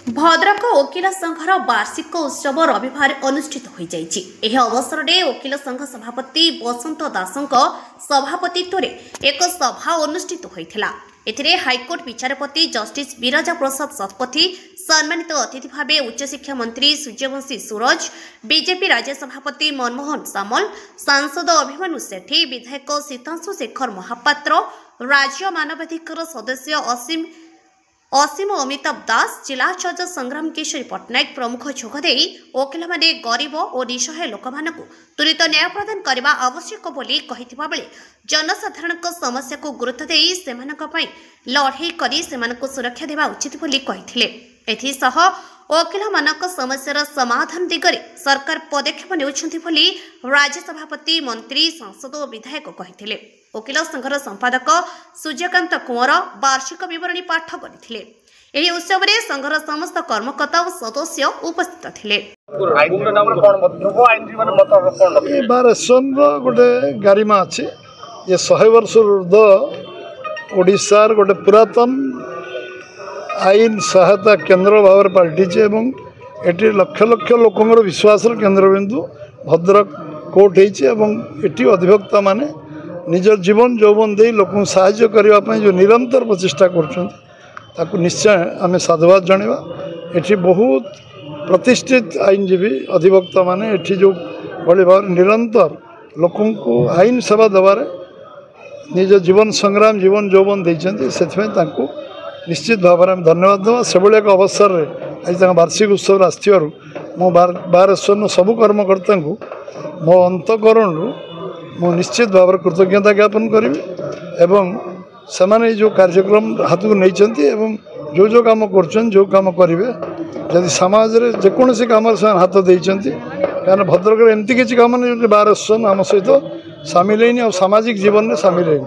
भद्रक वकिल संघर वार्षिक उत्सव रविवार अनुष्ठित हो जाइछि। एही अवसर में वकिल संघ सभापति बसंत दासंक सभापतित्व में एक सभा अनुष्ठित होइथिला। एथिरे हाईकोर्ट विचारपति जस्टिस विराजा प्रसाद शतपथी, सम्मानित अतिथि भावे उच्चशिक्षा मंत्री सूर्यवंशी सूरज, बीजेपी राज्य सभापति मनमोहन सामल, सांसद अभिमन्यु सेठी, विधायक सीतांशु शेखर महापात्र, राज्य मानवाधिकार सदस्य असीम अमिताभ दास, जिला जज संग्राम किशोरी पट्टनायक प्रमुख जोगदे वकिल माने गरीब और निसहाय लोक मानक त्वरित न्याय प्रदान करने आवश्यक बोली कहिथिबा बेले जनसाधारण समस्या को गुरुत्व देई सेमानक पई लड़ाई करी सेमानक सुरक्षा देवा उचित बोली कहिथिले। एथिसह वकिल मानक समस्यार समाधान दिगरे सरकार पदक्षेप नेउछन्ति बोली राज्य सभापति, मंत्री, सांसद और विधायक कहिथिले। वकिल संघर संपादक सूर्यकांत कुंवर वार्षिक विवरणी पाठ करथिले। एही उत्सव में संघर समस्त कर्मकर्ता और सदस्य उपस्थित थिले। गोटे गारिमा अछि ये 100 वर्ष ऊर्ध ओडिशार गोटे पुरातन आईन सहायता केन्द्र भाव पलटि एवं एटी लक्ष लक्ष लोकंर विश्वास केन्द्रबिंदु भद्रक कोर्ट होती अधिवक्ता माने निज जीवन यौवन दे लोक साहाय्य करने जो निरंतर प्रचेषा कर निश्चय आम साधुवाद जनवा। एटी बहुत प्रतिष्ठित आईनजीवी अधिवक्ता माने एटी जो भली भाव निरंतर लोक आईन सेवा देवार निज जीवन संग्राम जीवन यौवन देते से निश्चित भाव में धन्यवाद देवा। से एक अवसर में आज वार्षिक उत्सव आसो मो बार एसोसिएशन सबू कर्मकर्ता को मो अंतकरण मु निश्चित भाव में कृतज्ञता ज्ञापन करी एवं से जो कार्यक्रम हाथ को नहीं जो काम करेंगे जदि समाज रे जेकोसी कम से हाथ देती क्या भद्रक एमती किसी कम नहीं बार एसोसिएशन आम सहित सामिल है और सामाजिक जीवन में सामिल है।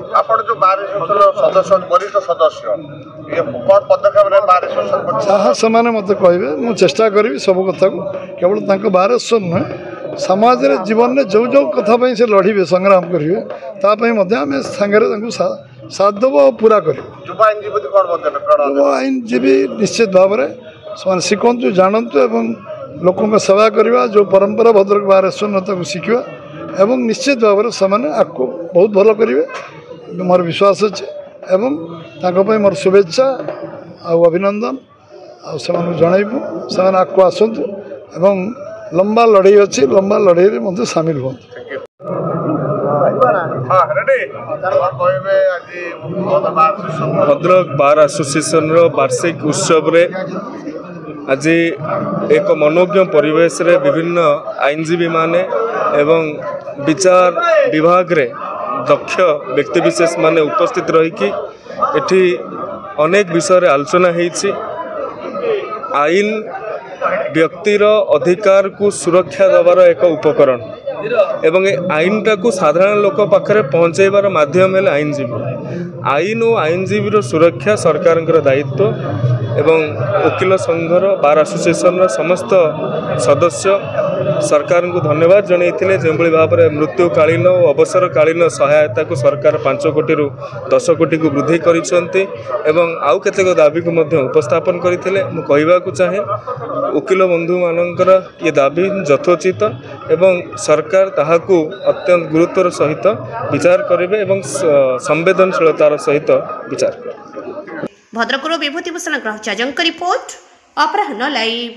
जहाँ से मत कहे मुझे चेष्टा करी सब कथा को केवल बार एसोसिएशन नुहे समाज रे जीवन में जो जो कथा से लड़े संग्राम करेंगे ताकि सांगे साथ देव और पूरा कर। आईनजीवी निश्चित भाव में शिखु जानतु एवं लोकों सेवा करने जो परंपरा भद्रक बार एसोसिएशन शिखा एवं निश्चित भाव में से आपको बहुत भल करेंगे मोर विश्वास अच्छे एवं मोर शुभेच्छा और अभिनंदन जनइबू से आपको आसतु एवं लंबा लड़ाई अच्छी लंबा लड़ाई में मत सामिल हूँ। भद्रक बार एसोसिएशन वार्षिक उत्सव रे आज एक मनोज्ञ परिवेश रे विभिन्न आईनजीवी माने एवं विचार विभाग रे दक्ष व्यक्तिविशेष माने उपस्थित रही एठी अनेक विषय आलोचना होईछि। आईन व्यक्तिर अधिकार को सुरक्षा देवार एक उपकरण एवं आईनटा को साधारण लोक पाखरे पहुँचाइबार माध्यम है आईनजीवी। आईन और आईनजीवी सुरक्षा सरकार दायित्व एवं वकिल संघर बार एसोसिएशन समस्त सदस्य सरकार को धन्यवाद जनइथिले। जो भाव में मृत्युकालीन और अवसरकालीन सहायता को सरकार 5 कोटी रु 10 कोटी को वृद्धि करिसेंती एवं आउ केतेक दाबी को मध्य उपस्थापन करथिले। मु कहबा को चाहे वकिल बंधु मानकर ये दाबी यथोचित एवं सरकार ताहाकू अत्यंत गुरुत्वर सहित विचार करेंगे एवं संवेदनशीलतार सहित विचार करेंगे। भद्रकରୁ विभूति भूषण ग्रहचार्य रिपोर्ट अपराह्न लाइव।